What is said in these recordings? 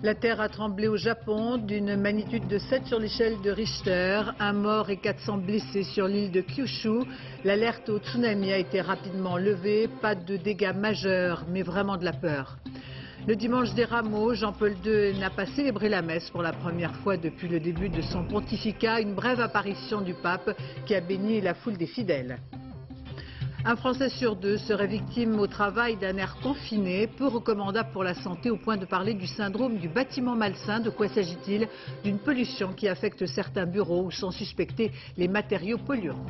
La terre a tremblé au Japon d'une magnitude de 7 sur l'échelle de Richter. Un mort et 400 blessés sur l'île de Kyushu. L'alerte au tsunami a été rapidement levée. Pas de dégâts majeurs, mais vraiment de la peur. Le dimanche des Rameaux, Jean-Paul II n'a pas célébré la messe pour la première fois depuis le début de son pontificat. Une brève apparition du pape qui a béni la foule des fidèles. Un Français sur deux serait victime au travail d'un air confiné, peu recommandable pour la santé, au point de parler du syndrome du bâtiment malsain. De quoi s'agit-il? D'une pollution qui affecte certains bureaux où sont suspectés les matériaux polluants.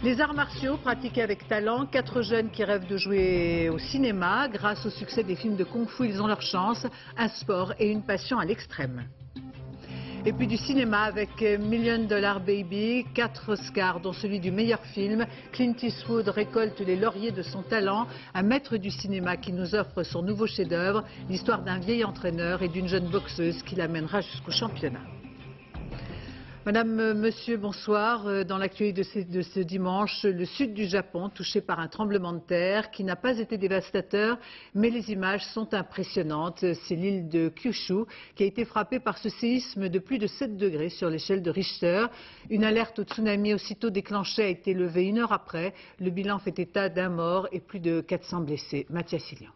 Les arts martiaux pratiqués avec talent, 4 jeunes qui rêvent de jouer au cinéma. Grâce au succès des films de kung-fu, ils ont leur chance, un sport et une passion à l'extrême. Et puis du cinéma avec Million Dollar Baby, 4 Oscars dont celui du meilleur film. Clint Eastwood récolte les lauriers de son talent, un maître du cinéma qui nous offre son nouveau chef-d'œuvre, l'histoire d'un vieil entraîneur et d'une jeune boxeuse qui l'amènera jusqu'au championnat. Madame, monsieur, bonsoir. Dans l'actualité de ce dimanche, le sud du Japon touché par un tremblement de terre qui n'a pas été dévastateur, mais les images sont impressionnantes. C'est l'île de Kyushu qui a été frappée par ce séisme de plus de 7 degrés sur l'échelle de Richter. Une alerte au tsunami aussitôt déclenchée a été levée 1 heure après. Le bilan fait état d'un mort et plus de 400 blessés. Mathias Silian.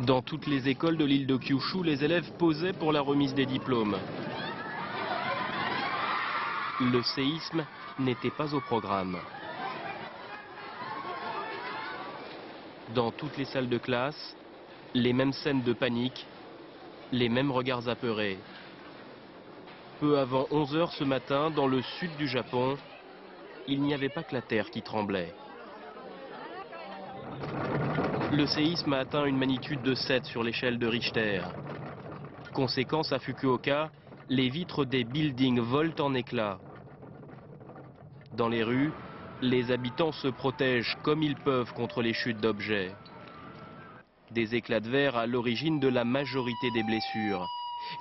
Dans toutes les écoles de l'île de Kyushu, les élèves posaient pour la remise des diplômes. Le séisme n'était pas au programme. Dans toutes les salles de classe, les mêmes scènes de panique, les mêmes regards apeurés. Peu avant 11 h ce matin, dans le sud du Japon, il n'y avait pas que la terre qui tremblait. Le séisme a atteint une magnitude de 7 sur l'échelle de Richter. Conséquence à Fukuoka, les vitres des buildings volent en éclats. Dans les rues, les habitants se protègent comme ils peuvent contre les chutes d'objets. Des éclats de verre à l'origine de la majorité des blessures.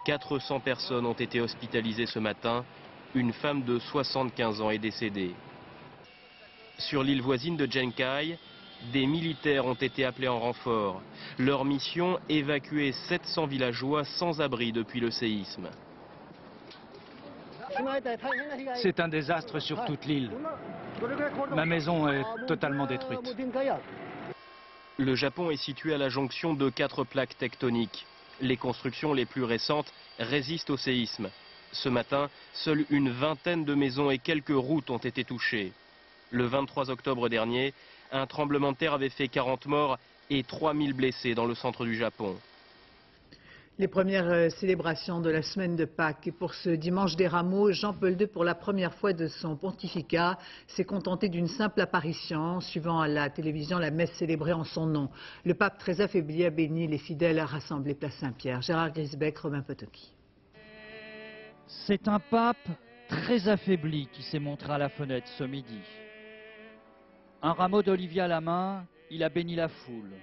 400 personnes ont été hospitalisées ce matin. Une femme de 75 ans est décédée. Sur l'île voisine de Genkai, des militaires ont été appelés en renfort. Leur mission, évacuer 700 villageois sans abri depuis le séisme. C'est un désastre sur toute l'île. Ma maison est totalement détruite. Le Japon est situé à la jonction de 4 plaques tectoniques. Les constructions les plus récentes résistent au séisme. Ce matin, seule une vingtaine de maisons et quelques routes ont été touchées. Le 23 octobre dernier, un tremblement de terre avait fait 40 morts et 3000 blessés dans le centre du Japon. Les premières célébrations de la semaine de Pâques. Et pour ce dimanche des Rameaux, Jean-Paul II, pour la première fois de son pontificat, s'est contenté d'une simple apparition, suivant à la télévision la messe célébrée en son nom. Le pape, très affaibli, a béni les fidèles rassemblés place Saint-Pierre. Gérard Grisbeck, Romain Potoki. C'est un pape très affaibli qui s'est montré à la fenêtre ce midi. Un rameau d'olivier à la main, il a béni la foule.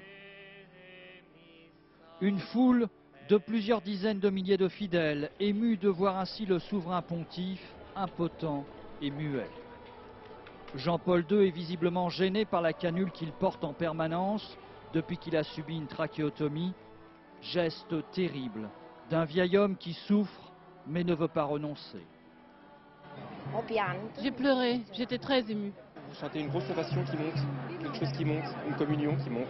Une foule de plusieurs dizaines de milliers de fidèles, émus de voir ainsi le souverain pontife, impotent et muet. Jean-Paul II est visiblement gêné par la canule qu'il porte en permanence depuis qu'il a subi une trachéotomie, geste terrible d'un vieil homme qui souffre mais ne veut pas renoncer. J'ai pleuré, j'étais très émue. Vous sentez une grosse ovation qui monte, quelque chose qui monte, une communion qui monte.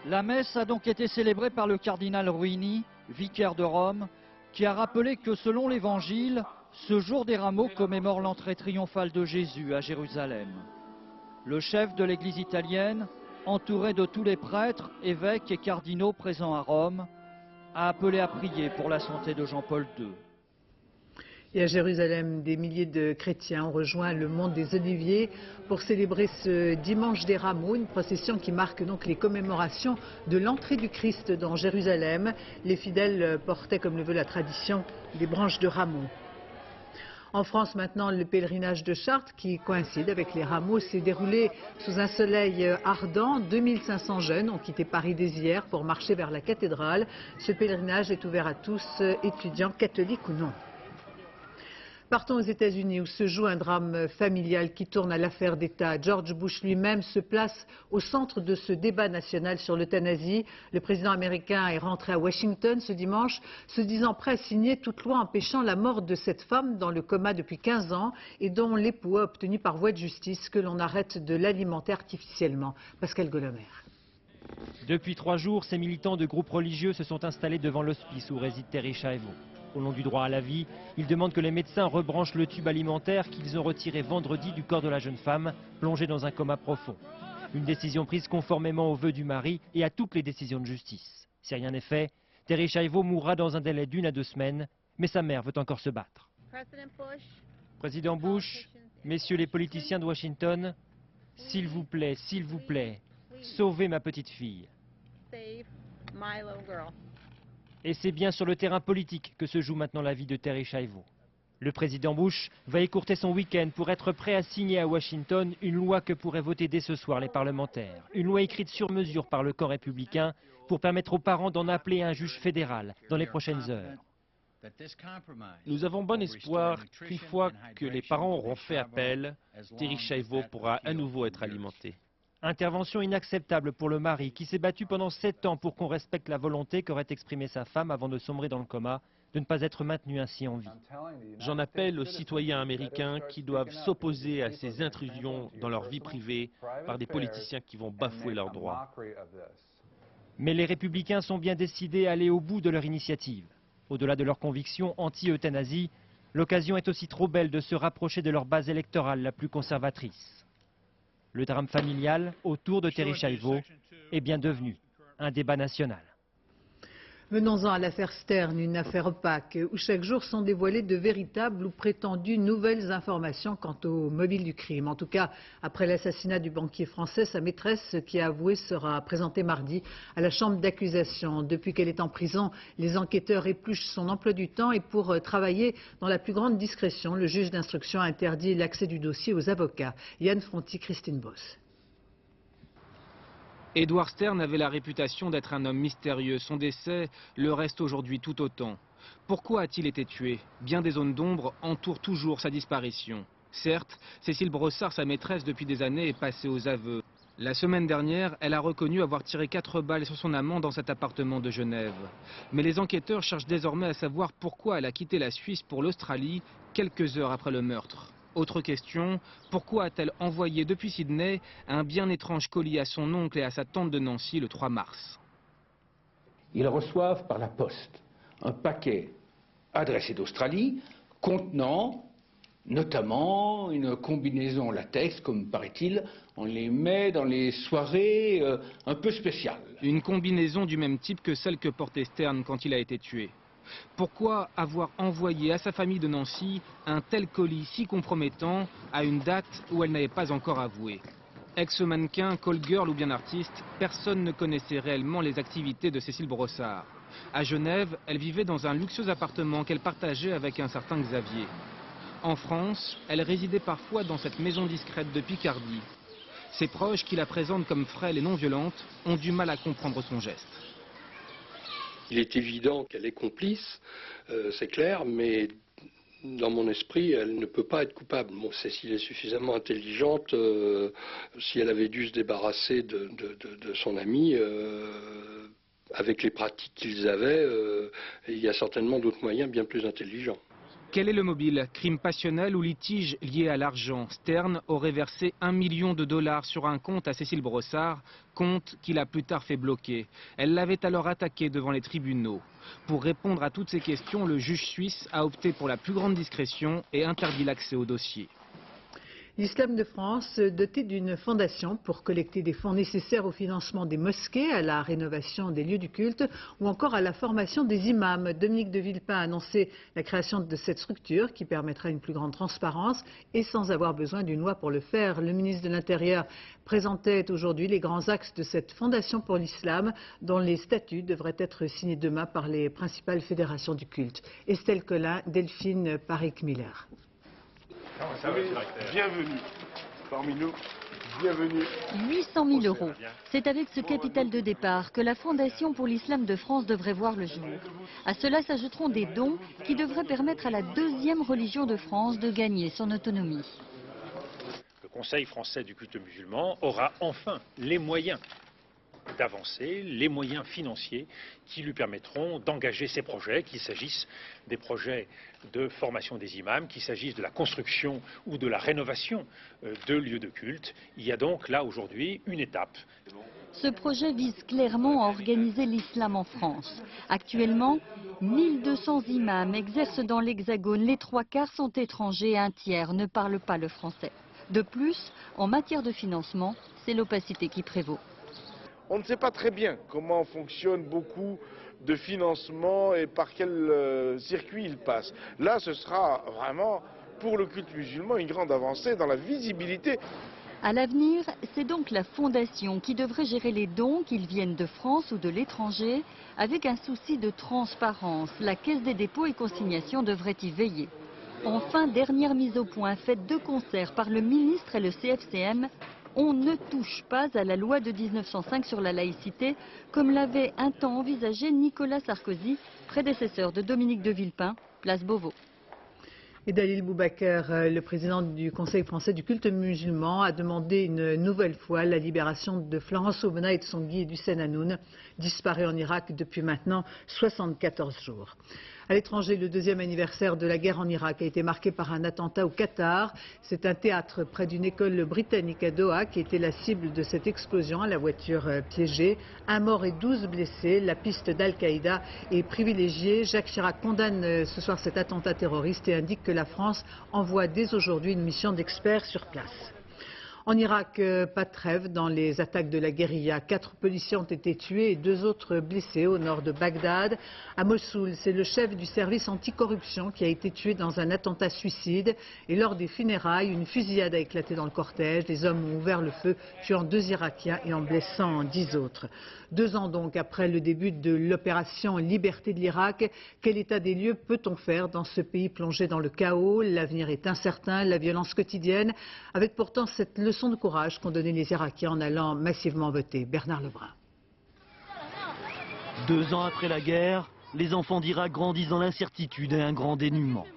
La messe a donc été célébrée par le cardinal Ruini, vicaire de Rome, qui a rappelé que selon l'Évangile, ce jour des Rameaux commémore l'entrée triomphale de Jésus à Jérusalem. Le chef de l'Église italienne, entouré de tous les prêtres, évêques et cardinaux présents à Rome, a appelé à prier pour la santé de Jean-Paul II. Et à Jérusalem, des milliers de chrétiens ont rejoint le mont des Oliviers pour célébrer ce dimanche des Rameaux, une procession qui marque donc les commémorations de l'entrée du Christ dans Jérusalem. Les fidèles portaient, comme le veut la tradition, des branches de rameaux. En France maintenant, le pèlerinage de Chartres, qui coïncide avec les Rameaux, s'est déroulé sous un soleil ardent. 2500 jeunes ont quitté Paris dès hier pour marcher vers la cathédrale. Ce pèlerinage est ouvert à tous, étudiants catholiques ou non. Partons aux États-Unis où se joue un drame familial qui tourne à l'affaire d'État. George Bush lui-même se place au centre de ce débat national sur l'euthanasie. Le président américain est rentré à Washington ce dimanche, se disant prêt à signer toute loi empêchant la mort de cette femme dans le coma depuis 15 ans et dont l'époux a obtenu par voie de justice que l'on arrête de l'alimenter artificiellement. Pascal Golomer. Depuis 3 jours, ces militants de groupes religieux se sont installés devant l'hospice où réside Terri Schiavo. Au nom du droit à la vie, ils demandent que les médecins rebranchent le tube alimentaire qu'ils ont retiré vendredi du corps de la jeune femme, plongée dans un coma profond. Une décision prise conformément aux vœux du mari et à toutes les décisions de justice. Si rien n'est fait, Terri Schiavo mourra dans un délai d'1 à 2 semaines, mais sa mère veut encore se battre. Président Bush, messieurs les politiciens de Washington, s'il vous plaît, sauvez ma petite fille. Et c'est bien sur le terrain politique que se joue maintenant la vie de Terri Schiavo. Le président Bush va écourter son week-end pour être prêt à signer à Washington une loi que pourraient voter dès ce soir les parlementaires. Une loi écrite sur mesure par le camp républicain pour permettre aux parents d'en appeler un juge fédéral dans les prochaines heures. Nous avons bon espoir qu'une fois que les parents auront fait appel, Terri Schiavo pourra à nouveau être alimenté. Intervention inacceptable pour le mari qui s'est battu pendant 7 ans pour qu'on respecte la volonté qu'aurait exprimée sa femme avant de sombrer dans le coma, de ne pas être maintenue ainsi en vie. J'en appelle aux citoyens américains qui doivent s'opposer à ces intrusions dans leur vie privée par des politiciens qui vont bafouer leurs droits. Mais les républicains sont bien décidés à aller au bout de leur initiative. Au-delà de leurs convictions anti-euthanasie, l'occasion est aussi trop belle de se rapprocher de leur base électorale la plus conservatrice. Le drame familial autour de Terri Schiavo est bien devenu un débat national. Venons-en à l'affaire Stern, une affaire opaque où chaque jour sont dévoilées de véritables ou prétendues nouvelles informations quant au mobile du crime. En tout cas, après l'assassinat du banquier français, sa maîtresse, qui a avoué, sera présentée mardi à la chambre d'accusation. Depuis qu'elle est en prison, les enquêteurs épluchent son emploi du temps et pour travailler dans la plus grande discrétion, le juge d'instruction a interdit l'accès du dossier aux avocats. Yann Fronti, Christine Boss. Edward Stern avait la réputation d'être un homme mystérieux. Son décès le reste aujourd'hui tout autant. Pourquoi a-t-il été tué? Bien des zones d'ombre entourent toujours sa disparition. Certes, Cécile Brossard, sa maîtresse depuis des années, est passée aux aveux. La semaine dernière, elle a reconnu avoir tiré 4 balles sur son amant dans cet appartement de Genève. Mais les enquêteurs cherchent désormais à savoir pourquoi elle a quitté la Suisse pour l'Australie quelques heures après le meurtre. Autre question, pourquoi a-t-elle envoyé depuis Sydney un bien étrange colis à son oncle et à sa tante de Nancy le 3 mars? Ils reçoivent par la poste un paquet adressé d'Australie contenant notamment une combinaison latex, comme paraît-il, on les met dans les soirées un peu spéciales. Une combinaison du même type que celle que portait Stern quand il a été tué. Pourquoi avoir envoyé à sa famille de Nancy un tel colis si compromettant à une date où elle n'avait pas encore avoué? Ex-mannequin, call girl ou bien artiste, personne ne connaissait réellement les activités de Cécile Brossard. À Genève, elle vivait dans un luxueux appartement qu'elle partageait avec un certain Xavier. En France, elle résidait parfois dans cette maison discrète de Picardie. Ses proches, qui la présentent comme frêle et non violente, ont du mal à comprendre son geste. Il est évident qu'elle est complice, c'est clair, mais dans mon esprit, elle ne peut pas être coupable. Bon, Cécile est suffisamment intelligente, si elle avait dû se débarrasser de son ami, avec les pratiques qu'ils avaient, il y a certainement d'autres moyens bien plus intelligents. Quel est le mobile? Crime passionnel ou litige lié à l'argent? Stern aurait versé $1 million sur un compte à Cécile Brossard, compte qu'il a plus tard fait bloquer. Elle l'avait alors attaqué devant les tribunaux. Pour répondre à toutes ces questions, le juge suisse a opté pour la plus grande discrétion et interdit l'accès au dossier. L'Islam de France, doté d'une fondation pour collecter des fonds nécessaires au financement des mosquées, à la rénovation des lieux du culte ou encore à la formation des imams. Dominique de Villepin a annoncé la création de cette structure qui permettra une plus grande transparence et sans avoir besoin d'une loi pour le faire. Le ministre de l'Intérieur présentait aujourd'hui les grands axes de cette fondation pour l'islam dont les statuts devraient être signés demain par les principales fédérations du culte. Estelle Collin, Delphine Parik-Miller. Bienvenue parmi nous. Bienvenue. 800 000 €. C'est avec ce capital de départ que la Fondation pour l'Islam de France devrait voir le jour. À cela s'ajouteront des dons qui devraient permettre à la deuxième religion de France de gagner son autonomie. Le Conseil français du culte musulman aura enfin les moyens d'avancer, les moyens financiers qui lui permettront d'engager ses projets, qu'il s'agisse des projets de formation des imams, qu'il s'agisse de la construction ou de la rénovation de lieux de culte. Il y a donc là aujourd'hui une étape. Ce projet vise clairement à organiser l'islam en France. Actuellement, 1200 imams exercent dans l'Hexagone. Les 3/4 sont étrangers et un tiers ne parle pas le français. De plus, en matière de financement, c'est l'opacité qui prévaut. On ne sait pas très bien comment fonctionne beaucoup de financement et par quel circuit il passe. Là, ce sera vraiment, pour le culte musulman, une grande avancée dans la visibilité. À l'avenir, c'est donc la Fondation qui devrait gérer les dons, qu'ils viennent de France ou de l'étranger, avec un souci de transparence. La Caisse des dépôts et consignations devrait y veiller. Enfin, dernière mise au point faite de concert par le ministre et le CFCM, on ne touche pas à la loi de 1905 sur la laïcité, comme l'avait un temps envisagé Nicolas Sarkozy, prédécesseur de Dominique de Villepin, place Beauvau. Et Dalil Boubaker, le président du Conseil français du culte musulman, a demandé une nouvelle fois la libération de Florence Aubenas et de son guide Hussein Hanoun, disparu en Irak depuis maintenant 74 jours. À l'étranger, le deuxième anniversaire de la guerre en Irak a été marqué par un attentat au Qatar. C'est un théâtre près d'une école britannique à Doha qui était la cible de cette explosion à la voiture piégée. 1 mort et 12 blessés. La piste d'Al-Qaïda est privilégiée. Jacques Chirac condamne ce soir cet attentat terroriste et indique que la France envoie dès aujourd'hui une mission d'experts sur place. En Irak, pas de trêve dans les attaques de la guérilla. 4 policiers ont été tués et 2 autres blessés au nord de Bagdad. À Mossoul, c'est le chef du service anticorruption qui a été tué dans un attentat suicide. Et lors des funérailles, une fusillade a éclaté dans le cortège. Les hommes ont ouvert le feu, tuant 2 Irakiens et en blessant 10 autres. 2 ans donc après le début de l'opération Liberté de l'Irak, quel état des lieux peut-on faire dans ce pays plongé dans le chaos? L'avenir est incertain, la violence quotidienne, avec pourtant cette leçon de courage qu'ont donné les Irakiens en allant massivement voter. Bernard Lebrun. 2 ans après la guerre, les enfants d'Irak grandissent dans l'incertitude et un grand dénuement.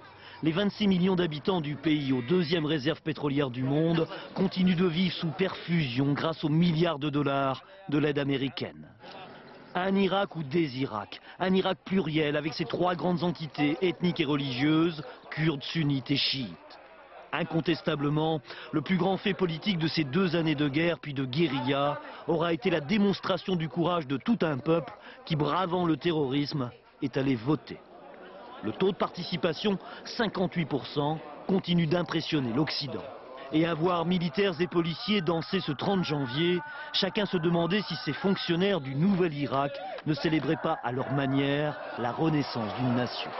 Les 26 millions d'habitants du pays, aux 2e réserve pétrolière du monde, continuent de vivre sous perfusion grâce aux milliards de dollars de l'aide américaine. Un Irak ou des Iraks, un Irak pluriel avec ses 3 grandes entités ethniques et religieuses, kurdes, sunnites et chiites. Incontestablement, le plus grand fait politique de ces 2 années de guerre puis de guérilla aura été la démonstration du courage de tout un peuple qui, bravant le terrorisme, est allé voter. Le taux de participation, 58%, continue d'impressionner l'Occident. Et à voir militaires et policiers danser ce 30 janvier, chacun se demandait si ces fonctionnaires du nouvel Irak ne célébraient pas à leur manière la renaissance d'une nation.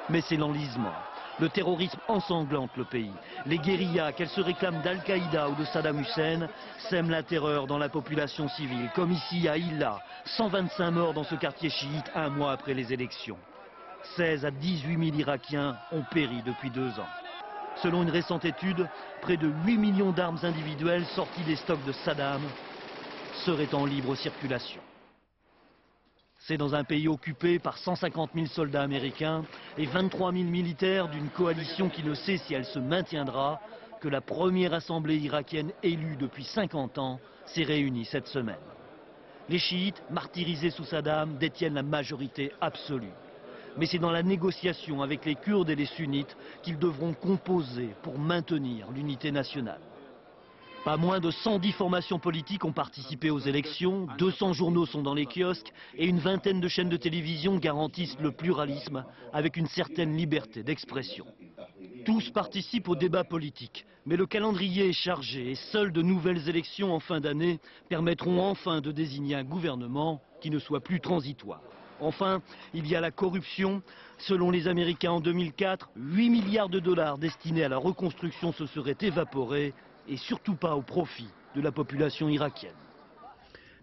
Mais c'est l'enlisement. Le terrorisme ensanglante le pays. Les guérillas, qu'elles se réclament d'Al-Qaïda ou de Saddam Hussein, sèment la terreur dans la population civile, comme ici à Hilla, 125 morts dans ce quartier chiite 1 mois après les élections. 16 à 18 000 Irakiens ont péri depuis 2 ans. Selon une récente étude, près de 8 millions d'armes individuelles sorties des stocks de Saddam seraient en libre circulation. C'est dans un pays occupé par 150 000 soldats américains et 23 000 militaires d'une coalition qui ne sait si elle se maintiendra que la première assemblée irakienne élue depuis 50 ans s'est réunie cette semaine. Les chiites, martyrisés sous Saddam, détiennent la majorité absolue. Mais c'est dans la négociation avec les Kurdes et les sunnites qu'ils devront composer pour maintenir l'unité nationale. Pas moins de 110 formations politiques ont participé aux élections, 200 journaux sont dans les kiosques et une vingtaine de chaînes de télévision garantissent le pluralisme avec une certaine liberté d'expression. Tous participent au débat politique, mais le calendrier est chargé et seules de nouvelles élections en fin d'année permettront enfin de désigner un gouvernement qui ne soit plus transitoire. Enfin, il y a la corruption. Selon les Américains en 2004, 8 milliards de dollars destinés à la reconstruction se seraient évaporés et surtout pas au profit de la population irakienne.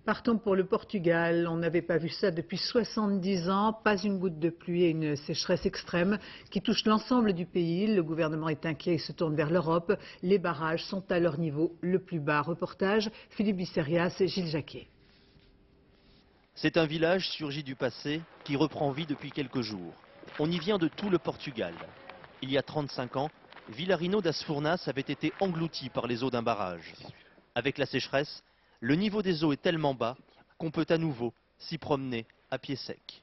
Partons pour le Portugal. On n'avait pas vu ça depuis 70 ans. Pas une goutte de pluie et une sécheresse extrême qui touche l'ensemble du pays. Le gouvernement est inquiet et se tourne vers l'Europe. Les barrages sont à leur niveau le plus bas. Reportage Philippe Bisserias et Gilles Jacquet. C'est un village surgi du passé qui reprend vie depuis quelques jours. On y vient de tout le Portugal. Il y a 35 ans, Vilarino das Furnas avait été englouti par les eaux d'un barrage. Avec la sécheresse, le niveau des eaux est tellement bas qu'on peut à nouveau s'y promener à pied sec.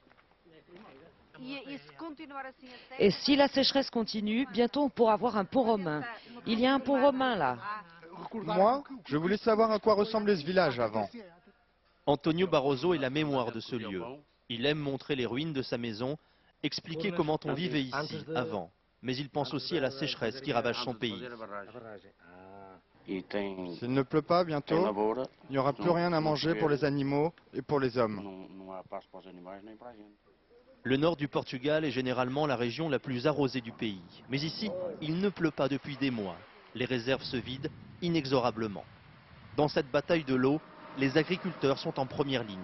Et si la sécheresse continue, bientôt on pourra avoir un pont romain. Il y a un pont romain là. Moi, je voulais savoir à quoi ressemblait ce village avant. Antonio Barroso est la mémoire de ce lieu. Il aime montrer les ruines de sa maison, expliquer comment on vivait ici avant. Mais il pense aussi à la sécheresse qui ravage son pays. S'il ne pleut pas bientôt, il n'y aura plus rien à manger pour les animaux et pour les hommes. Le nord du Portugal est généralement la région la plus arrosée du pays. Mais ici, il ne pleut pas depuis des mois. Les réserves se vident inexorablement. Dans cette bataille de l'eau, les agriculteurs sont en première ligne.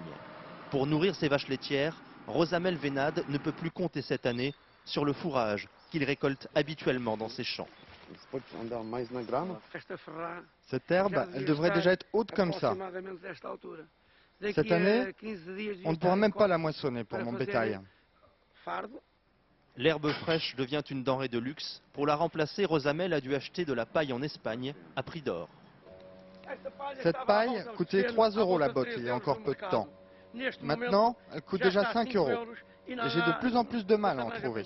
Pour nourrir ses vaches laitières, Rosamel Venade ne peut plus compter cette année sur le fourrage qu'il récolte habituellement dans ses champs. Cette herbe, elle devrait déjà être haute comme ça. Cette année, on ne pourra même pas la moissonner pour mon bétail. L'herbe fraîche devient une denrée de luxe. Pour la remplacer, Rosamel a dû acheter de la paille en Espagne à prix d'or. Cette paille coûtait 3 € la botte il y a encore peu de temps. Maintenant, elle coûte déjà 5 €. Et j'ai de plus en plus de mal à en trouver.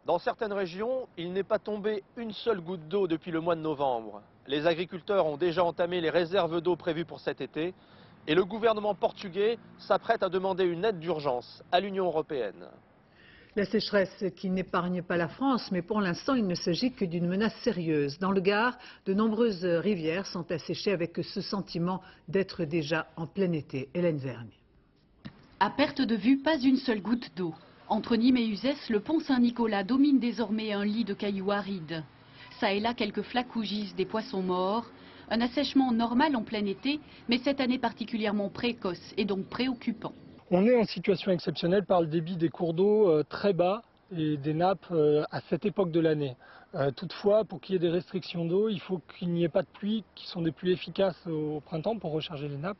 Dans certaines régions, il n'est pas tombé une seule goutte d'eau depuis le mois de novembre. Les agriculteurs ont déjà entamé les réserves d'eau prévues pour cet été. Et le gouvernement portugais s'apprête à demander une aide d'urgence à l'Union européenne. La sécheresse qui n'épargne pas la France, mais pour l'instant, il ne s'agit que d'une menace sérieuse. Dans le Gard, de nombreuses rivières sont asséchées avec ce sentiment d'être déjà en plein été. Hélène Vergne. À perte de vue, pas une seule goutte d'eau. Entre Nîmes et Uzès, le pont Saint-Nicolas domine désormais un lit de cailloux arides. Ça et là, quelques flaques où gisent des poissons morts. Un assèchement normal en plein été, mais cette année particulièrement précoce et donc préoccupant. On est en situation exceptionnelle par le débit des cours d'eau très bas et des nappes à cette époque de l'année. Toutefois, pour qu'il y ait des restrictions d'eau, il faut qu'il n'y ait pas de pluie, qui sont des pluies efficaces au printemps pour recharger les nappes.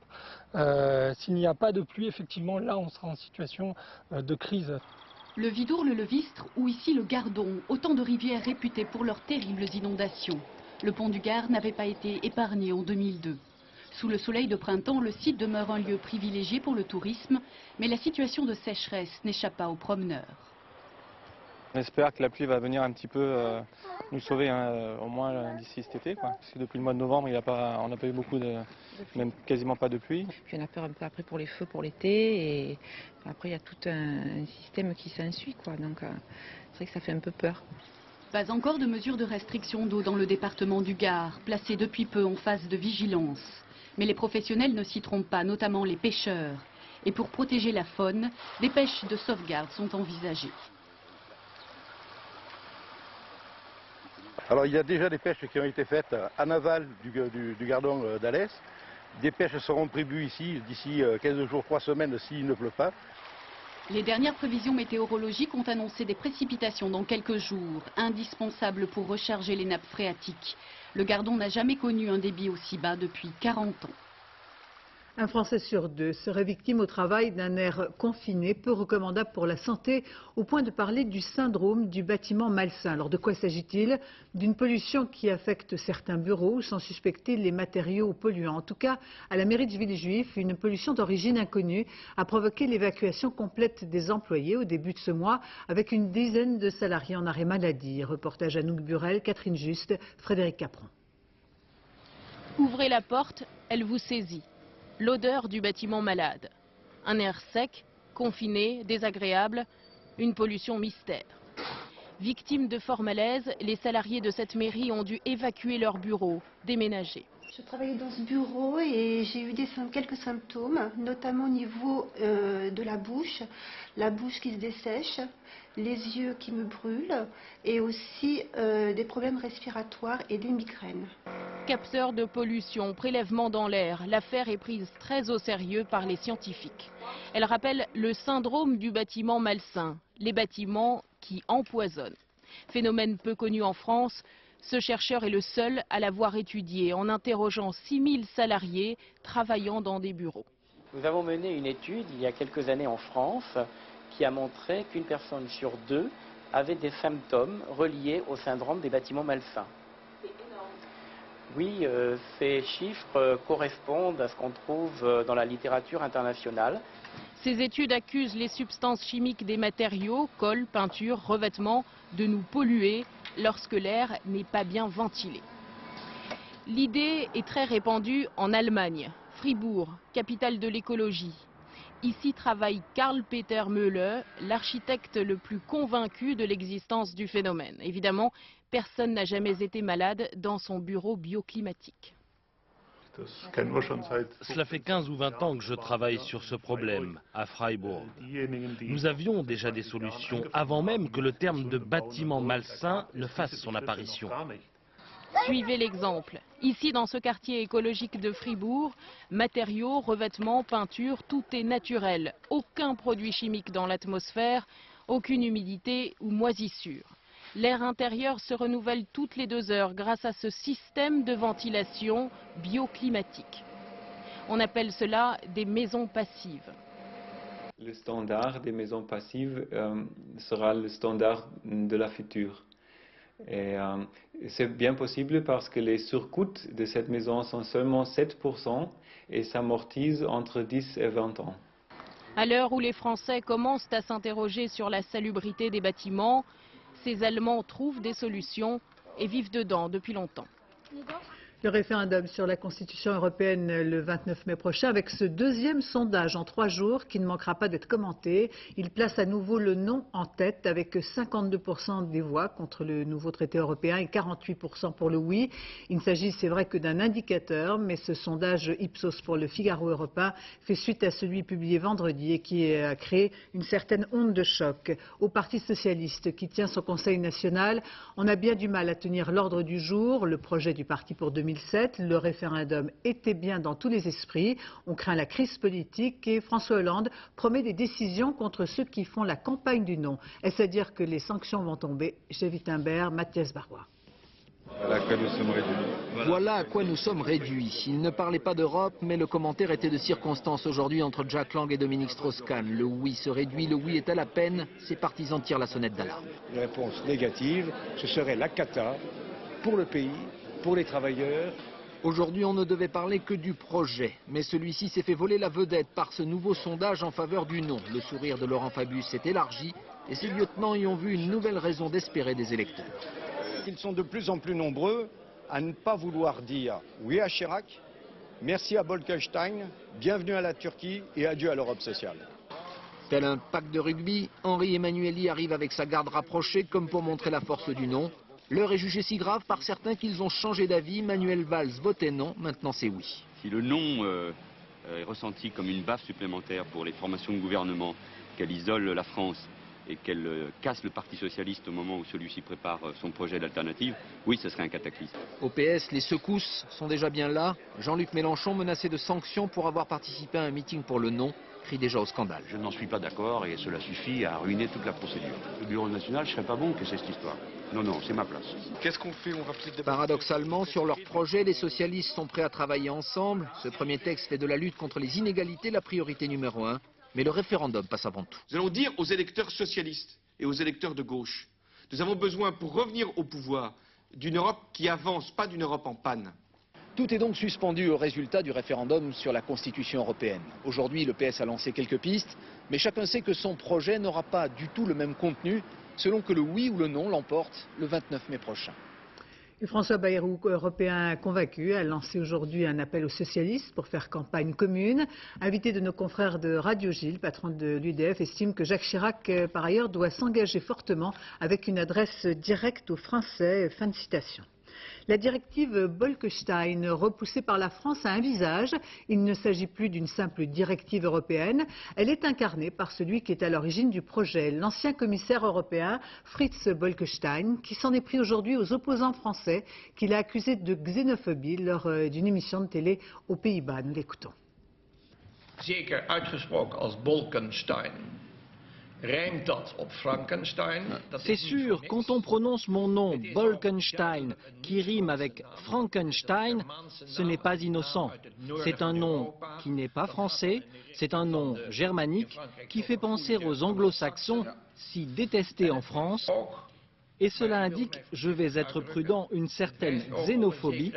S'il n'y a pas de pluie, effectivement, là, on sera en situation de crise. Le Vidourle, le Vistre ou ici le Gardon, autant de rivières réputées pour leurs terribles inondations. Le pont du Gard n'avait pas été épargné en 2002. Sous le soleil de printemps, le site demeure un lieu privilégié pour le tourisme, mais la situation de sécheresse n'échappe pas aux promeneurs. On espère que la pluie va venir un petit peu nous sauver au moins d'ici cet été, quoi. Parce que depuis le mois de novembre, on n'a pas eu beaucoup même quasiment pas de pluie. Puis on a peur un peu après pour les feux pour l'été et après il y a tout un système qui s'ensuit, quoi. Donc c'est vrai que ça fait un peu peur. Pas encore de mesures de restriction d'eau dans le département du Gard, placées depuis peu en phase de vigilance. Mais les professionnels ne s'y trompent pas, notamment les pêcheurs. Et pour protéger la faune, des pêches de sauvegarde sont envisagées. Alors il y a déjà des pêches qui ont été faites en aval du Gardon d'Alès. Des pêches seront prévues ici d'ici 15 jours, 3 semaines s'il ne pleut pas. Les dernières prévisions météorologiques ont annoncé des précipitations dans quelques jours, indispensables pour recharger les nappes phréatiques. Le Gardon n'a jamais connu un débit aussi bas depuis 40 ans. Un Français sur deux serait victime au travail d'un air confiné, peu recommandable pour la santé, au point de parler du syndrome du bâtiment malsain. Alors de quoi s'agit-il? D'une pollution qui affecte certains bureaux, sans suspecter les matériaux polluants. En tout cas, à la mairie de Villejuif, une pollution d'origine inconnue a provoqué l'évacuation complète des employés au début de ce mois, avec une dizaine de salariés en arrêt maladie. Reportage Anouk Burel, Catherine Juste, Frédéric Capron. Ouvrez la porte, elle vous saisit. L'odeur du bâtiment malade. Un air sec, confiné, désagréable, une pollution mystère. Victimes de fort malaise, les salariés de cette mairie ont dû évacuer leur bureau, déménager. Je travaillais dans ce bureau et j'ai eu quelques symptômes, notamment au niveau de la bouche qui se dessèche, les yeux qui me brûlent et aussi des problèmes respiratoires et des migraines. Capteurs de pollution, prélèvements dans l'air, l'affaire est prise très au sérieux par les scientifiques. Elle rappelle le syndrome du bâtiment malsain, les bâtiments qui empoisonnent. Phénomène peu connu en France, ce chercheur est le seul à l'avoir étudié en interrogeant 6000 salariés travaillant dans des bureaux. Nous avons mené une étude il y a quelques années en France qui a montré qu'une personne sur deux avait des symptômes reliés au syndrome des bâtiments malsains. Oui, ces chiffres correspondent à ce qu'on trouve dans la littérature internationale. Ces études accusent les substances chimiques des matériaux, colle, peinture, revêtements, de nous polluer lorsque l'air n'est pas bien ventilé. L'idée est très répandue en Allemagne, Fribourg, capitale de l'écologie. Ici travaille Karl-Peter Müller, l'architecte le plus convaincu de l'existence du phénomène. Évidemment, personne n'a jamais été malade dans son bureau bioclimatique. Cela fait 15 ou 20 ans que je travaille sur ce problème à Freiburg. Nous avions déjà des solutions avant même que le terme de bâtiment malsain ne fasse son apparition. Suivez l'exemple. Ici, dans ce quartier écologique de Fribourg, matériaux, revêtements, peinture, tout est naturel. Aucun produit chimique dans l'atmosphère, aucune humidité ou moisissure. L'air intérieur se renouvelle toutes les 2 heures grâce à ce système de ventilation bioclimatique. On appelle cela des maisons passives. Le standard des maisons passives sera le standard de la future. Et c'est bien possible parce que les surcoûts de cette maison sont seulement 7% et s'amortissent entre 10 et 20 ans. À l'heure où les Français commencent à s'interroger sur la salubrité des bâtiments, ces Allemands trouvent des solutions et vivent dedans depuis longtemps. Le référendum sur la Constitution européenne le 29 mai prochain, avec ce deuxième sondage en 3 jours qui ne manquera pas d'être commenté. Il place à nouveau le non en tête avec 52% des voix contre le nouveau traité européen et 48% pour le oui. Il ne s'agit, c'est vrai, que d'un indicateur, mais ce sondage Ipsos pour le Figaro européen fait suite à celui publié vendredi et qui a créé une certaine onde de choc. Au Parti socialiste qui tient son Conseil national, on a bien du mal à tenir l'ordre du jour. Le projet du parti pour 2007, le référendum était bien dans tous les esprits. On craint la crise politique et François Hollande promet des décisions contre ceux qui font la campagne du non. Est-ce à dire que les sanctions vont tomber? Chez Wittenberg, Mathias Barrois. Voilà à quoi nous sommes réduits. Il ne parlait pas d'Europe, mais le commentaire était de circonstance aujourd'hui entre Jack Lang et Dominique Strauss-Kahn. Le oui se réduit, le oui est à la peine. Ses partisans tirent la sonnette d'alarme. Une réponse négative, ce serait la cata pour le pays, pour les travailleurs. Aujourd'hui, on ne devait parler que du projet, mais celui-ci s'est fait voler la vedette par ce nouveau sondage en faveur du non. Le sourire de Laurent Fabius s'est élargi et ses lieutenants y ont vu une nouvelle raison d'espérer des électeurs. Ils sont de plus en plus nombreux à ne pas vouloir dire oui à Chirac, merci à Bolkestein, bienvenue à la Turquie et adieu à l'Europe sociale. Tel un pack de rugby, Henri Emmanuelli arrive avec sa garde rapprochée comme pour montrer la force du non. L'heure est jugée si grave par certains qu'ils ont changé d'avis. Manuel Valls votait non, maintenant c'est oui. Si le non est ressenti comme une baffe supplémentaire pour les formations de gouvernement, qu'elle isole la France et qu'elle casse le Parti socialiste au moment où celui-ci prépare son projet d'alternative, oui, ce serait un cataclysme. Au PS, les secousses sont déjà bien là. Jean-Luc Mélenchon, menacé de sanctions pour avoir participé à un meeting pour le non, crie déjà au scandale. Je n'en suis pas d'accord et cela suffit à ruiner toute la procédure. Le Bureau national, je ne serais pas bon que c'est cette histoire. Non, non, c'est ma place. Qu'est-ce qu'on fait? On va peut-être... Paradoxalement, sur leur projet, les socialistes sont prêts à travailler ensemble. Ce premier texte fait de la lutte contre les inégalités la priorité numéro 1. Mais le référendum passe avant tout. Nous allons dire aux électeurs socialistes et aux électeurs de gauche, nous avons besoin pour revenir au pouvoir d'une Europe qui avance, pas d'une Europe en panne. Tout est donc suspendu au résultat du référendum sur la Constitution européenne. Aujourd'hui, le PS a lancé quelques pistes, mais chacun sait que son projet n'aura pas du tout le même contenu selon que le oui ou le non l'emporte le 29 mai prochain. Et François Bayrou, européen convaincu, a lancé aujourd'hui un appel aux socialistes pour faire campagne commune. Invité de nos confrères de Radio Gilles, patron de l'UDF, estime que Jacques Chirac, par ailleurs, doit s'engager fortement avec une adresse directe aux Français. Fin de citation. La directive Bolkestein, repoussée par la France, a un visage. Il ne s'agit plus d'une simple directive européenne. Elle est incarnée par celui qui est à l'origine du projet, l'ancien commissaire européen Fritz Bolkestein, qui s'en est pris aujourd'hui aux opposants français qu'il a accusés de xénophobie lors d'une émission de télé aux Pays-Bas. Nous l'écoutons. Zeker uitgesproken als Bolkestein. Rijmt dat op Frankenstein? C'est sûr, quand on prononce mon nom, Bolkestein, qui rime avec Frankenstein, ce n'est pas innocent. C'est un nom qui n'est pas français, c'est un nom germanique qui fait penser aux anglo-saxons, si détestés en France. Et cela indique, je vais être prudent, une certaine xénophobie,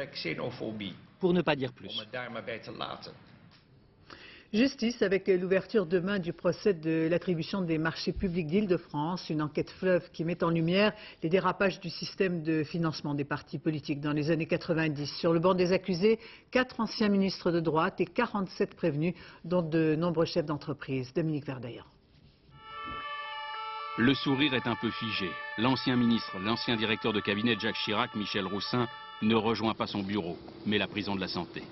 pour ne pas dire plus. Justice avec l'ouverture demain du procès de l'attribution des marchés publics d'Île-de-France, une enquête fleuve qui met en lumière les dérapages du système de financement des partis politiques dans les années 90. Sur le banc des accusés, 4 anciens ministres de droite et 47 prévenus, dont de nombreux chefs d'entreprise. Dominique Verdeillan. Le sourire est un peu figé. L'ancien ministre, l'ancien directeur de cabinet de Jacques Chirac, Michel Roussin, ne rejoint pas son bureau, mais la prison de la Santé.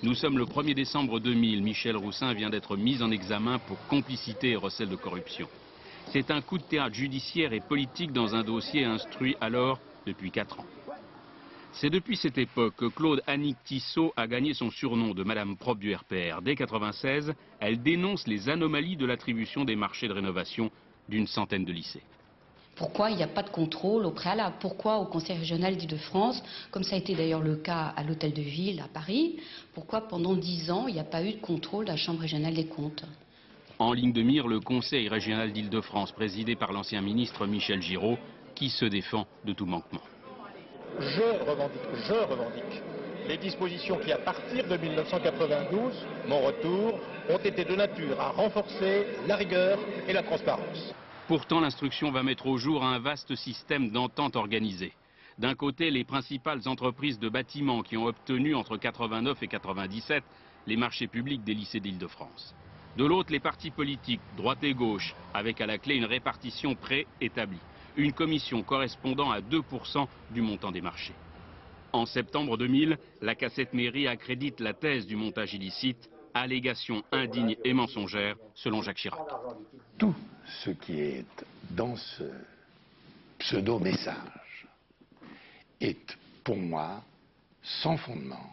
Nous sommes le 1er décembre 2000. Michel Roussin vient d'être mis en examen pour complicité et recel de corruption. C'est un coup de théâtre judiciaire et politique dans un dossier instruit alors depuis 4 ans. C'est depuis cette époque que Claude Annick Tissot a gagné son surnom de Madame Propre du RPR. Dès 1996, elle dénonce les anomalies de l'attribution des marchés de rénovation d'une centaine de lycées. Pourquoi il n'y a pas de contrôle au préalable? Pourquoi au Conseil régional d'Île-de-France, comme ça a été d'ailleurs le cas à l'Hôtel de Ville à Paris, pourquoi pendant 10 ans il n'y a pas eu de contrôle de la Chambre régionale des comptes? En ligne de mire, le Conseil régional d'Île-de-France, présidé par l'ancien ministre Michel Giraud, qui se défend de tout manquement. Je revendique les dispositions qui, à partir de 1992, mon retour, ont été de nature à renforcer la rigueur et la transparence. Pourtant, l'instruction va mettre au jour un vaste système d'entente organisée. D'un côté, les principales entreprises de bâtiments qui ont obtenu entre 89 et 97 les marchés publics des lycées d'Île-de-France. De l'autre, les partis politiques, droite et gauche, avec à la clé une répartition préétablie. Une commission correspondant à 2% du montant des marchés. En septembre 2000, la cassette mairie accrédite la thèse du montage illicite, allégation indigne et mensongère, selon Jacques Chirac. Tout ce qui est dans ce pseudo-message est, pour moi, sans fondement,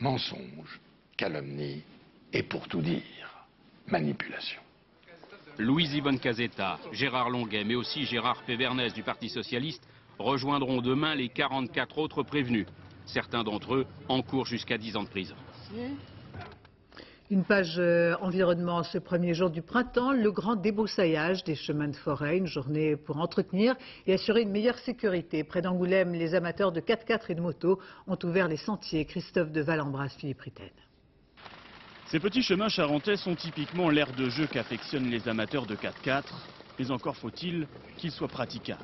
mensonge, calomnie et, pour tout dire, manipulation. Louise-Yvonne Casetta, Gérard Longuet, mais aussi Gérard Pévernès du Parti Socialiste rejoindront demain les 44 autres prévenus. Certains d'entre eux encourent jusqu'à 10 ans de prison. Une page environnement ce premier jour du printemps, le grand débroussaillage des chemins de forêt, une journée pour entretenir et assurer une meilleure sécurité. Près d'Angoulême, les amateurs de 4x4 et de moto ont ouvert les sentiers. Christophe de Valembras, Philippe Ritten. Ces petits chemins charentais sont typiquement l'aire de jeu qu'affectionnent les amateurs de 4x4, mais encore faut-il qu'ils soient praticables.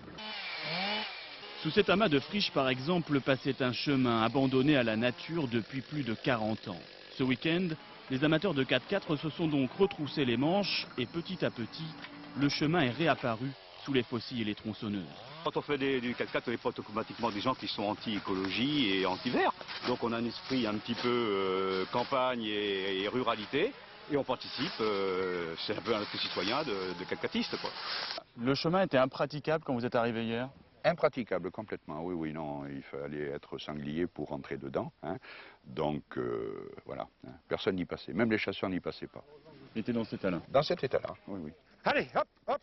Sous cet amas de friches, par exemple, passait un chemin abandonné à la nature depuis plus de 40 ans. Ce week-end, les amateurs de 4x4 se sont donc retroussés les manches et petit à petit, le chemin est réapparu sous les faucilles et les tronçonneuses. Quand on fait du 4x4, on n'est pas automatiquement des gens qui sont anti-écologie et anti-vert. Donc on a un esprit un petit peu campagne et ruralité. Et on participe, c'est un peu un autre citoyen de 4x4istes, quoi. Le chemin était impraticable quand vous êtes arrivé hier? Impraticable complètement, oui, non, il fallait être sanglier pour rentrer dedans. Hein. Donc voilà, hein. Personne n'y passait, même les chasseurs n'y passaient pas. Il était dans cet état-là? Dans cet état-là, oui, oui. Allez, hop, hop.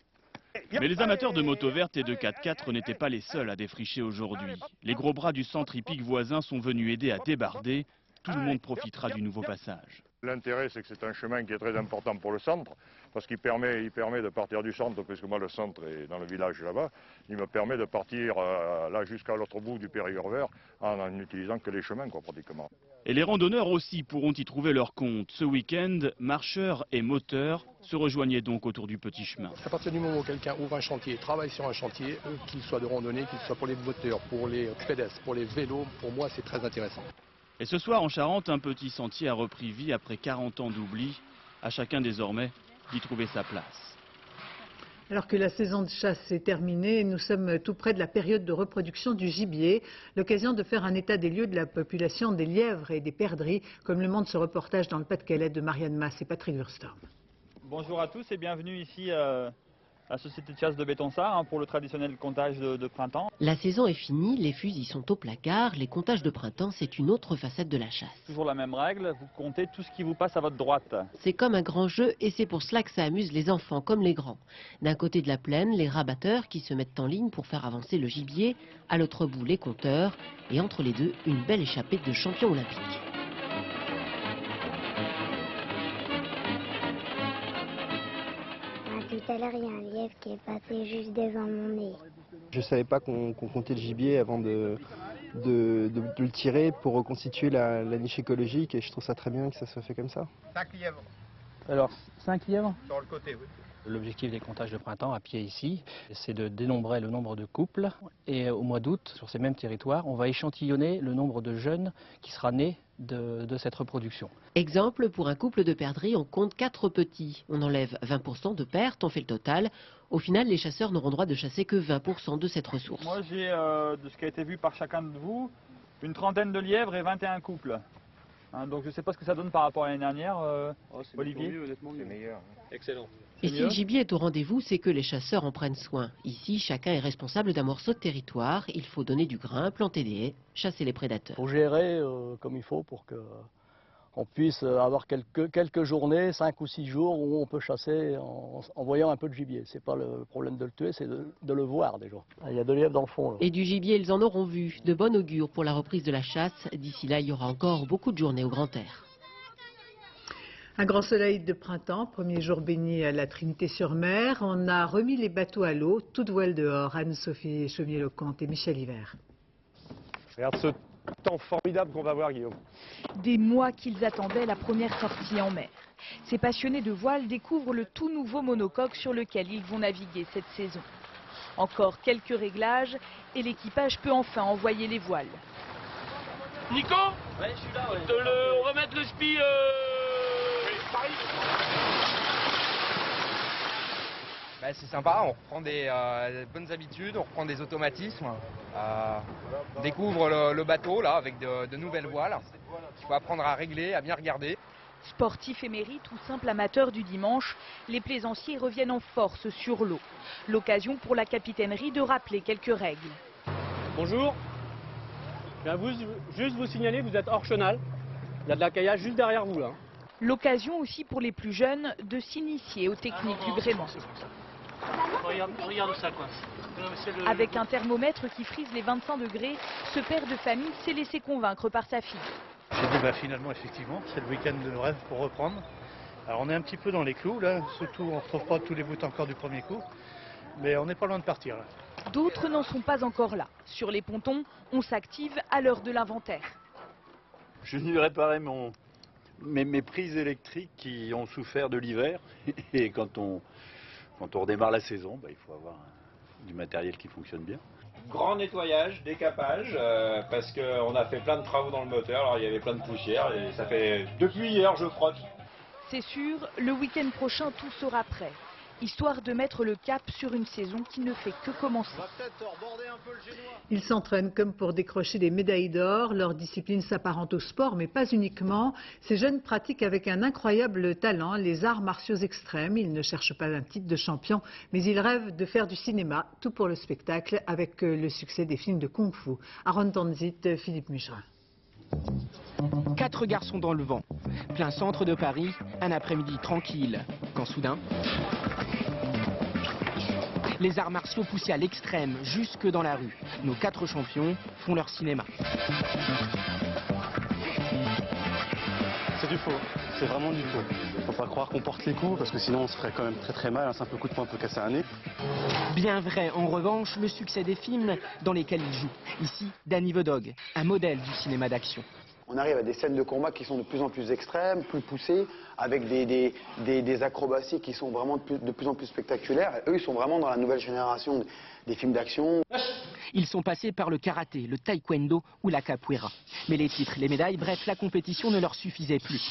Mais les amateurs de moto verte et de 4x4 n'étaient pas les seuls à défricher aujourd'hui. Les gros bras du centre hippique voisin sont venus aider à débarder. Tout le monde profitera du nouveau passage. L'intérêt, c'est que c'est un chemin qui est très important pour le centre, parce qu'il permet de partir du centre, puisque moi le centre est dans le village là-bas, il me permet de partir là jusqu'à l'autre bout du Périgord vert en n'utilisant que les chemins, quoi, pratiquement. Et les randonneurs aussi pourront y trouver leur compte. Ce week-end, marcheurs et moteurs se rejoignaient donc autour du petit chemin. À partir du moment où quelqu'un ouvre un chantier, travaille sur un chantier, qu'il soit de randonnée, qu'il soit pour les moteurs, pour les pédestres, pour les vélos, pour moi c'est très intéressant. Et ce soir en Charente, un petit sentier a repris vie après 40 ans d'oubli. À chacun désormais d'y trouver sa place. Alors que la saison de chasse est terminée, nous sommes tout près de la période de reproduction du gibier. L'occasion de faire un état des lieux de la population des lièvres et des perdrix, comme le montre ce reportage dans le Pas-de-Calais de Marianne Masse et Patrick Wurstorm. Bonjour à tous et bienvenue ici à la Société de chasse de Bétonsart pour le traditionnel comptage de printemps. La saison est finie, les fusils sont au placard, les comptages de printemps c'est une autre facette de la chasse. Toujours la même règle, vous comptez tout ce qui vous passe à votre droite. C'est comme un grand jeu et c'est pour cela que ça amuse les enfants comme les grands. D'un côté de la plaine, les rabatteurs qui se mettent en ligne pour faire avancer le gibier, à l'autre bout les compteurs et entre les deux une belle échappée de champions olympiques. Tout à l'heure, il y a un lièvre qui est passé juste devant mon nez. Je ne savais pas qu'on comptait le gibier avant de le tirer pour reconstituer la niche écologique et je trouve ça très bien que ça soit fait comme ça. 5 lièvres. Alors, 5 lièvres? Sur le côté, oui. L'objectif des comptages de printemps à pied ici, c'est de dénombrer le nombre de couples. Et au mois d'août, sur ces mêmes territoires, on va échantillonner le nombre de jeunes qui sera né de cette reproduction. Exemple, pour un couple de perdrix, on compte 4 petits. On enlève 20% de pertes, on fait le total. Au final, les chasseurs n'auront droit de chasser que 20% de cette ressource. Moi, j'ai, de ce qui a été vu par chacun de vous, une trentaine de lièvres et 21 couples. Hein, donc je ne sais pas ce que ça donne par rapport à l'année dernière, Olivier. C'est meilleur. Excellent. Et si le gibier est au rendez-vous, c'est que les chasseurs en prennent soin. Ici, chacun est responsable d'un morceau de territoire. Il faut donner du grain, planter des haies, chasser les prédateurs. Il faut gérer comme il faut pour qu'on puisse avoir quelques journées, 5 ou 6 jours, où on peut chasser en voyant un peu de gibier. C'est pas le problème de le tuer, c'est de le voir déjà. Il y a 2 lièvres dans le fond. Là. Et du gibier, ils en auront vu. De bon augure pour la reprise de la chasse. D'ici là, il y aura encore beaucoup de journées au grand air. Un grand soleil de printemps, premier jour béni à la Trinité-sur-Mer. On a remis les bateaux à l'eau, toute voile dehors. Anne-Sophie Chaumier-Lecomte et Michel Hiver. Regarde ce temps formidable qu'on va voir, Guillaume. Des mois qu'ils attendaient la première sortie en mer. Ces passionnés de voile découvrent le tout nouveau monocoque sur lequel ils vont naviguer cette saison. Encore quelques réglages et l'équipage peut enfin envoyer les voiles. Nico? Ouais, je suis là, ouais. On va mettre le spi... C'est sympa, on reprend des bonnes habitudes, on reprend des automatismes. On découvre le bateau là avec de nouvelles voiles. Il faut apprendre à régler, à bien regarder. Sportifs émérites ou simples amateurs du dimanche, les plaisanciers reviennent en force sur l'eau. L'occasion pour la capitainerie de rappeler quelques règles. Bonjour. Je viens juste vous signaler, vous êtes hors chenal. Il y a de la caillasse juste derrière vous là. L'occasion aussi pour les plus jeunes de s'initier aux techniques du gréement. Regarde ça quoi. Avec un thermomètre qui frise les 25 degrés, ce père de famille s'est laissé convaincre par sa fille. J'ai dit finalement effectivement, c'est le week-end de rêve pour reprendre. Alors on est un petit peu dans les clous là, surtout on ne retrouve pas tous les bouts encore du premier coup, mais on n'est pas loin de partir là. D'autres n'en sont pas encore là. Sur les pontons, on s'active à l'heure de l'inventaire. Je suis venu réparer mes prises électriques qui ont souffert de l'hiver et quand on redémarre la saison, il faut avoir du matériel qui fonctionne bien. Grand nettoyage, décapage, parce qu'on a fait plein de travaux dans le moteur, alors il y avait plein de poussière et ça fait depuis hier je frotte. C'est sûr, le week-end prochain tout sera prêt, histoire de mettre le cap sur une saison qui ne fait que commencer. Ils s'entraînent comme pour décrocher des médailles d'or. Leur discipline s'apparente au sport, mais pas uniquement. Ces jeunes pratiquent avec un incroyable talent les arts martiaux extrêmes. Ils ne cherchent pas un titre de champion, mais ils rêvent de faire du cinéma, tout pour le spectacle, avec le succès des films de kung-fu. Aaron Tanzit, Philippe Mucherin. 4 garçons dans le vent. Plein centre de Paris, un après-midi tranquille. Quand soudain... les arts martiaux poussés à l'extrême, jusque dans la rue. Nos 4 champions font leur cinéma. C'est du faux, c'est vraiment du faux. Faut pas croire qu'on porte les coups, parce que sinon on se ferait quand même très mal. Un simple coup de poing peut casser un nez. Bien vrai, en revanche, le succès des films dans lesquels ils jouent. Ici, Danny Vodog, un modèle du cinéma d'action. On arrive à des scènes de combat qui sont de plus en plus extrêmes, plus poussées, avec des acrobaties qui sont vraiment de plus en plus spectaculaires. Eux, ils sont vraiment dans la nouvelle génération des films d'action. Ils sont passés par le karaté, le taekwondo ou la capoeira. Mais les titres, les médailles, bref, la compétition ne leur suffisait plus.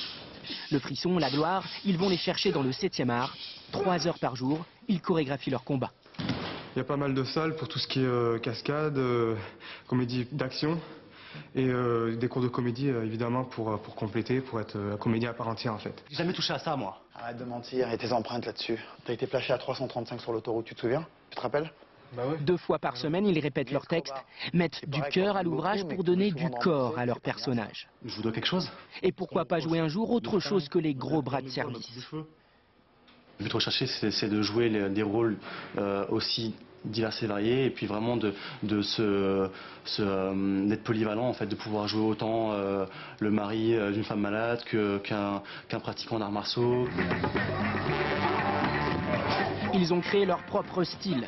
Le frisson, la gloire, ils vont les chercher dans le 7e art. 3 heures par jour, ils chorégraphient leur combat. Il y a pas mal de salles pour tout ce qui est cascade, comédie d'action et des cours de comédie évidemment pour compléter, pour être comédien à part entière en fait. J'ai jamais touché à ça moi. Arrête de mentir, et tes empreintes là-dessus. T'as été flashé à 335 sur l'autoroute, tu te souviens? Tu te rappelles? Bah ouais. 2 fois par semaine, ils répètent leur texte, mettent du cœur à l'ouvrage pour donner du corps à leur personnage. Je vous dois quelque chose? Et pourquoi pas jouer un jour autre chose que les gros bras de service? Le but recherché, c'est de jouer des rôles aussi divers et variés, et puis vraiment d'être polyvalent, en fait, de pouvoir jouer autant le mari d'une femme malade qu'un pratiquant d'arts martiaux. Ils ont créé leur propre style.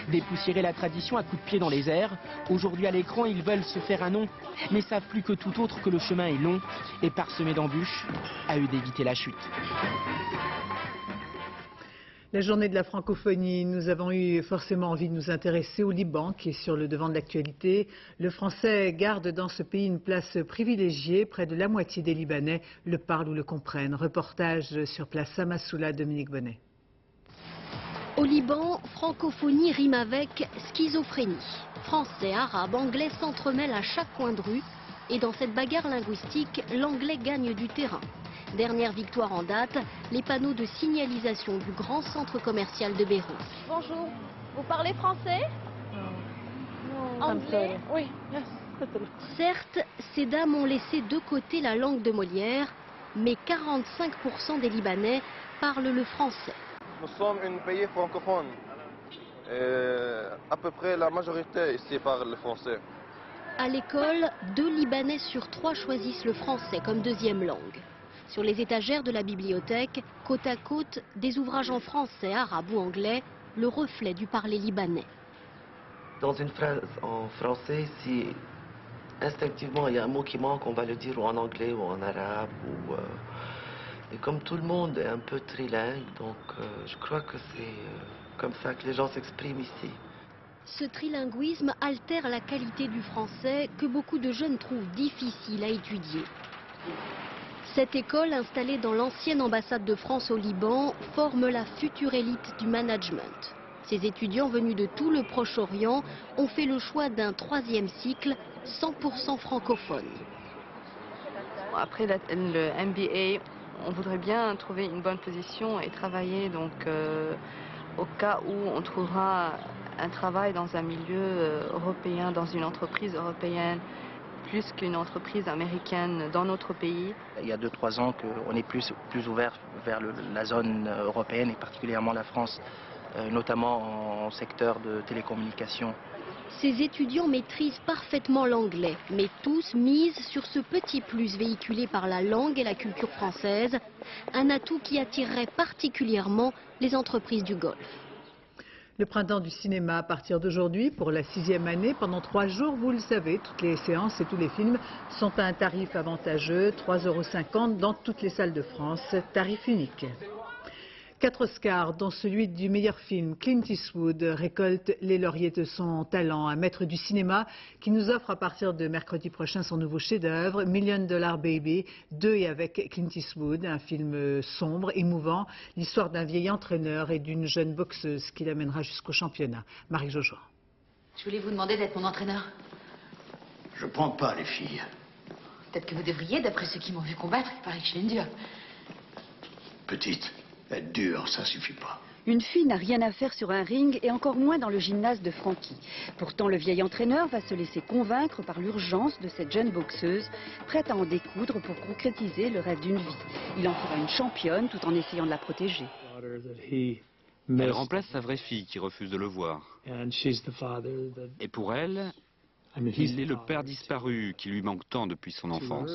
Dépoussiérer la tradition à coups de pied dans les airs. Aujourd'hui à l'écran, ils veulent se faire un nom, mais savent plus que tout autre que le chemin est long et parsemé d'embûches, à eux d'éviter la chute. La journée de la francophonie, nous avons eu forcément envie de nous intéresser au Liban, qui est sur le devant de l'actualité. Le français garde dans ce pays une place privilégiée. Près de la moitié des Libanais le parlent ou le comprennent. Reportage sur place Samassoula, Dominique Bonnet. Au Liban, francophonie rime avec schizophrénie. Français, arabe, anglais s'entremêlent à chaque coin de rue. Et dans cette bagarre linguistique, l'anglais gagne du terrain. Dernière victoire en date, les panneaux de signalisation du grand centre commercial de Beyrouth. Bonjour, vous parlez français? Non. Anglais? Oui. Certes, ces dames ont laissé de côté la langue de Molière, mais 45% des Libanais parlent le français. Nous sommes un pays francophone. À peu près la majorité ici parle le français. À l'école, 2 Libanais sur 3 choisissent le français comme deuxième langue. Sur les étagères de la bibliothèque, côte à côte, des ouvrages en français, arabe ou anglais, le reflet du parler libanais. Dans une phrase en français, si instinctivement il y a un mot qui manque, on va le dire ou en anglais ou en arabe. Et comme tout le monde est un peu trilingue, donc je crois que c'est comme ça que les gens s'expriment ici. Ce trilinguisme altère la qualité du français que beaucoup de jeunes trouvent difficile à étudier. Cette école, installée dans l'ancienne ambassade de France au Liban, forme la future élite du management. Ces étudiants venus de tout le Proche-Orient ont fait le choix d'un 3e cycle 100% francophone. Après le MBA, on voudrait bien trouver une bonne position et travailler donc au cas où on trouvera un travail dans un milieu européen, dans une entreprise européenne, plus qu'une entreprise américaine dans notre pays. Il y a 2-3 ans qu'on est plus ouvert vers la zone européenne et particulièrement la France, notamment en secteur de télécommunications. Ces étudiants maîtrisent parfaitement l'anglais, mais tous misent sur ce petit plus véhiculé par la langue et la culture française, un atout qui attirerait particulièrement les entreprises du Golfe. Le printemps du cinéma à partir d'aujourd'hui pour la 6e année. Pendant 3 jours, vous le savez, toutes les séances et tous les films sont à un tarif avantageux, 3,50 € dans toutes les salles de France, tarif unique. 4 Oscars, dont celui du meilleur film, Clint Eastwood récolte les lauriers de son talent, un maître du cinéma qui nous offre à partir de mercredi prochain son nouveau chef-d'œuvre, $1 Million Baby, de et avec Clint Eastwood, un film sombre, émouvant, l'histoire d'un vieil entraîneur et d'une jeune boxeuse qui l'amènera jusqu'au championnat. Marie Jojo. Je voulais vous demander d'être mon entraîneur. Je prends pas les filles. Peut-être que vous devriez, d'après ceux qui m'ont vu combattre, il paraît que je suis une dure. Petite. Être dur, ça suffit pas. Une fille n'a rien à faire sur un ring et encore moins dans le gymnase de Francky. Pourtant, le vieil entraîneur va se laisser convaincre par l'urgence de cette jeune boxeuse, prête à en découdre pour concrétiser le rêve d'une vie. Il en fera une championne tout en essayant de la protéger. Elle remplace sa vraie fille qui refuse de le voir. Et pour elle, il est le père disparu qui lui manque tant depuis son enfance.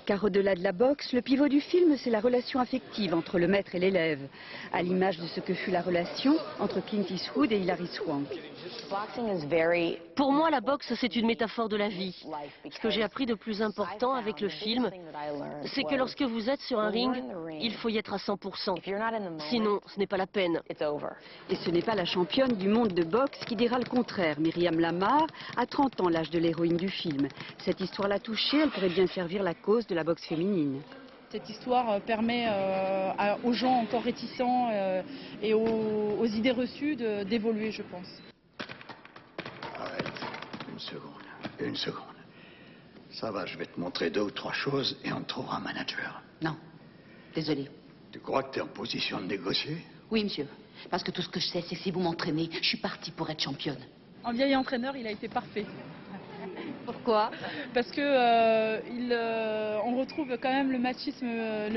Car au-delà de la boxe, le pivot du film, c'est la relation affective entre le maître et l'élève, à l'image de ce que fut la relation entre Clint Eastwood et Hilary Swank. Pour moi, la boxe, c'est une métaphore de la vie. Ce que j'ai appris de plus important avec le film, c'est que lorsque vous êtes sur un ring, il faut y être à 100%. Sinon, ce n'est pas la peine. Et ce n'est pas la championne du monde de boxe qui dira le contraire. Myriam Lamar a 30 ans, l'âge de l'héroïne du film. Cette histoire l'a touchée, elle pourrait bien servir la cause de la boxe féminine. Cette histoire permet aux gens encore réticents et aux idées reçues d'évoluer, je pense. Arrête, une seconde. Ça va, je vais te montrer 2 ou 3 choses et on te trouvera un manager. Non, désolé. Tu crois que tu es en position de négocier? Oui, monsieur. Parce que tout ce que je sais, c'est que si vous m'entraînez, je suis partie pour être championne. En vieil entraîneur, il a été parfait. Pourquoi? Parce que on retrouve quand même le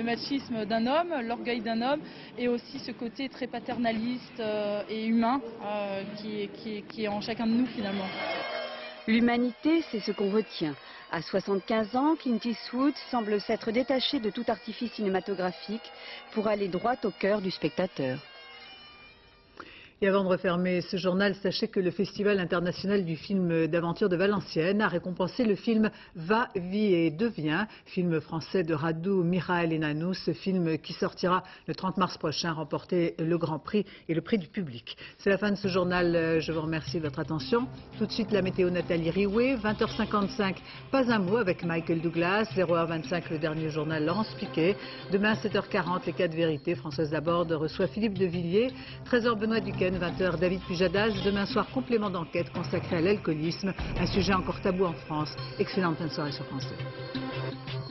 machisme d'un homme, l'orgueil d'un homme, et aussi ce côté très paternaliste et humain qui est en chacun de nous finalement. L'humanité, c'est ce qu'on retient. À 75 ans, Clint Eastwood semble s'être détaché de tout artifice cinématographique pour aller droit au cœur du spectateur. Et avant de refermer ce journal, sachez que le Festival international du film d'aventure de Valenciennes a récompensé le film Va, vie et devient, film français de Radu Mihail Nanou. Ce film qui sortira le 30 mars prochain remporté le Grand Prix et le prix du public. C'est la fin de ce journal. Je vous remercie de votre attention. Tout de suite la météo Nathalie Rioué, 20h55, pas un mot avec Michael Douglas, 0h25 le dernier journal Laurence Piquet. Demain 7h40 les 4 vérités. Françoise Laborde reçoit Philippe de Villiers, 13h Benoît Duquesne. 20h, David Pujadas. Demain soir, complément d'enquête consacré à l'alcoolisme, un sujet encore tabou en France. Excellente fin de soirée sur France 2.